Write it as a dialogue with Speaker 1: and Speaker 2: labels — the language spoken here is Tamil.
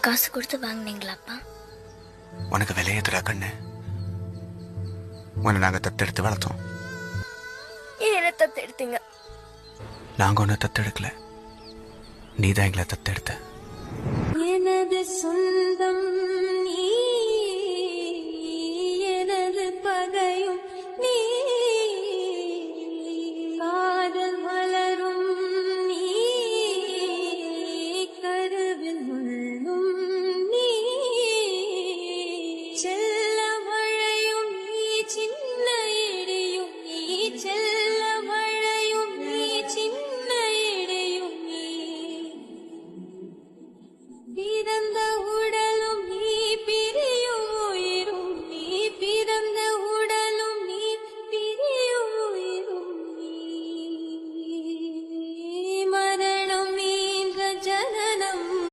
Speaker 1: காசு கொடுத்து வாங்கினீங்களாப்பா?
Speaker 2: உனக்கு விலையேத்துறா கண்ணு. உன்னை நாங்க தத்தெடுத்து வளர்த்தோம்.
Speaker 1: என்ன தத்தெடுத்தீங்க?
Speaker 2: நாங்க ஒன்னும் தத்தெடுக்கல, நீதான் எங்களை தத்தெடுத்த.
Speaker 3: எனது சொந்தம் நீ, எனது பகையும் நீ, காதல் மலரும் நீ, கருவில் முள்ளும் நீ, செல்ல மழையும் நீ, சின்ன இடியும் நீ, செல்ல மழையும் நீ, சின்ன இடியும் நீ, பிறந்த